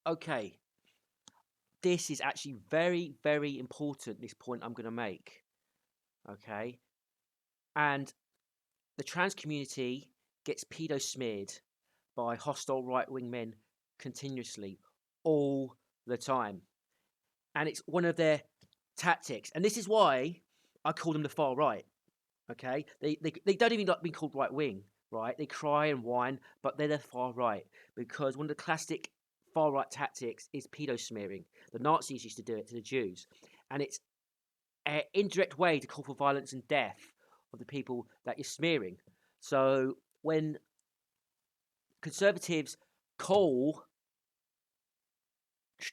Okay, this is actually very, very important, this point I'm going to make. Okay, and the trans community gets pedo smeared by hostile right wing men continuously, all the time. And it's one of their tactics. And this is why I call them the far right. Okay, they don't even like being called right wing, right? They cry and whine, but they're the far right because one of the classic far right tactics is pedo smearing. The Nazis used to do it to the Jews, and it's an indirect way to call for violence and death of the people that you're smearing. So when conservatives call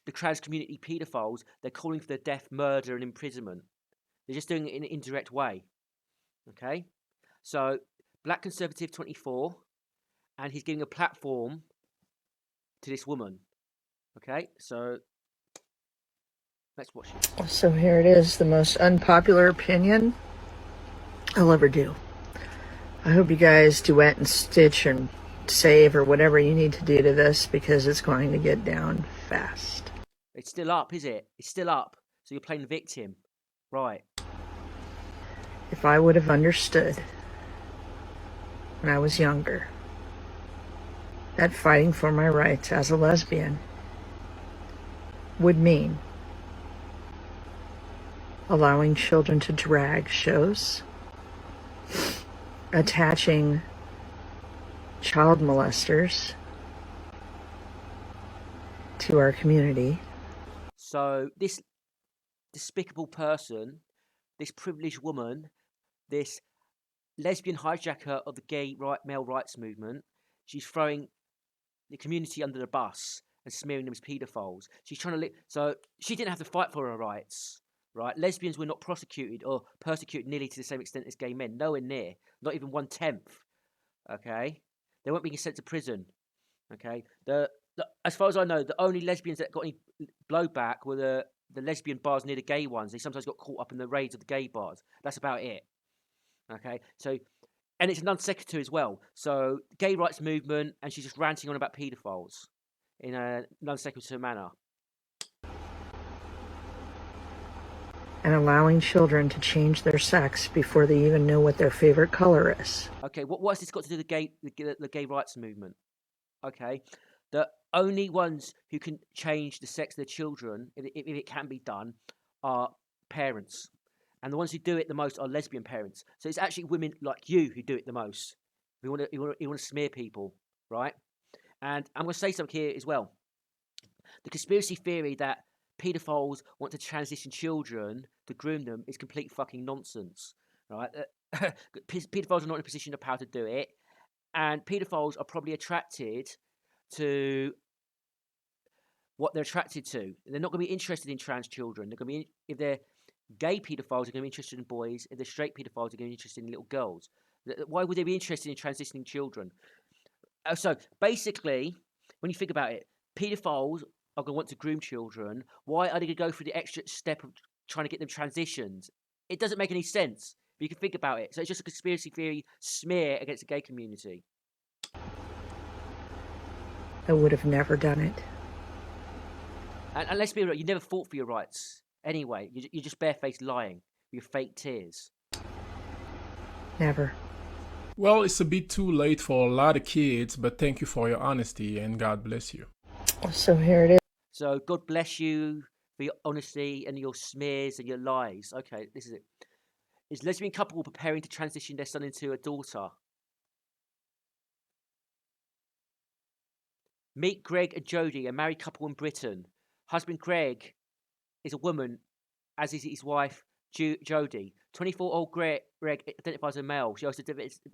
the trans community paedophiles, they're calling for their death, murder, and imprisonment. They're just doing it in an indirect way. Okay, so Black Conservative 24, and he's giving a platform to this woman. Okay, so let's watch it. So here it is, the most unpopular opinion I'll ever do. I hope you guys duet and stitch and save or whatever you need to do to this because it's going to get down fast. It's still up, is it? It's still up. So you're playing the victim. Right. If I would have understood when I was younger that fighting for my rights as a lesbian would mean allowing children to drag shows, attaching child molesters to our community. So this despicable person, this privileged woman, this lesbian hijacker of the gay male rights movement, she's throwing the community under the bus and smearing them as paedophiles. She's trying to so she didn't have to fight for her rights, right? Lesbians were not prosecuted or persecuted nearly to the same extent as gay men, nowhere near, not even 1/10. Okay, they weren't being sent to prison. Okay, as far as I know, the only lesbians that got any blowback were the lesbian bars near the gay ones. They sometimes got caught up in the raids of the gay bars. That's about it. Okay, so and it's a non sequitur as well. So gay rights movement, and she's just ranting on about paedophiles in a non sequitur manner. And allowing children to change their sex before they even know what their favorite color is. Okay, what's this got to do with the gay rights movement? Okay, the only ones who can change the sex of their children, if it can be done, are parents. And the ones who do it the most are lesbian parents. So it's actually women like you who do it the most. You want to smear people, right? And I'm going to say something here as well. The conspiracy theory that paedophiles want to transition children to groom them is complete fucking nonsense, right? Paedophiles are not in a position of power to do it, and paedophiles are probably attracted to what they're attracted to. They're not going to be interested in trans children. They're going to be if they're gay paedophiles, are going to be interested in boys. If they're straight paedophiles, are going to be interested in little girls. Why would they be interested in transitioning children? So basically, when you think about it, paedophiles are going to want to groom children. Why are they going to go through the extra step of trying to get them transitioned? It doesn't make any sense. But you can think about it. So it's just a conspiracy theory smear against the gay community. I would have never done it. And let's be real, you never fought for your rights. Anyway, you're just barefaced lying with your fake tears. Never. Well, it's a bit too late for a lot of kids, but thank you for your honesty and God bless you. So here it is. So God bless you for your honesty and your smears and your lies. Okay, this is it. Is lesbian couple preparing to transition their son into a daughter? Meet Greg and Jodie, a married couple in Britain. Husband Greg is a woman, as is his wife Jodie. 24-year-old Greg identifies as a male. She also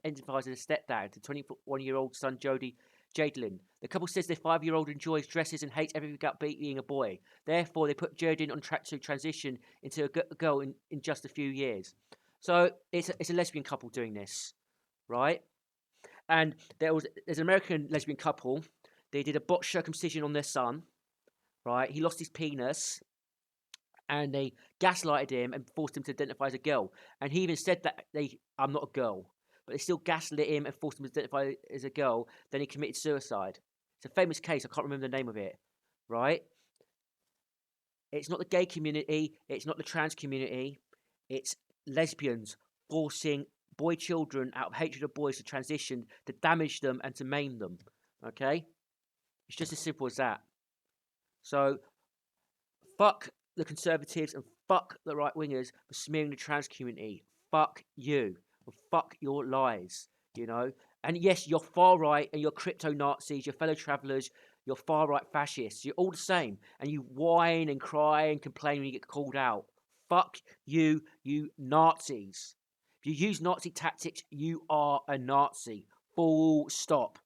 identifies as a stepdad to 21-year-old son Jadelin. The couple says their 5-year-old enjoys dresses and hates everything about being a boy. Therefore, they put Jadelin on track to transition into a girl in just a few years. So it's a lesbian couple doing this, right? And there's an American lesbian couple. They did a botched circumcision on their son, right? He lost his penis, and they gaslighted him and forced him to identify as a girl. And he even said that I'm not a girl, but they still gaslit him and forced him to identify as a girl. Then he committed suicide. It's a famous case. I can't remember the name of it, right? It's not the gay community, it's not the trans community, it's lesbians forcing boy children out of hatred of boys to transition, to damage them and to maim them. Okay? It's just as simple as that. So fuck the conservatives and fuck the right wingers for smearing the trans community. Fuck you. And fuck your lies. You know? And yes, you're far right and you're crypto Nazis, your fellow travelers, you're far right fascists. You're all the same. And you whine and cry and complain when you get called out. Fuck you, you Nazis. If you use Nazi tactics, you are a Nazi. Full stop.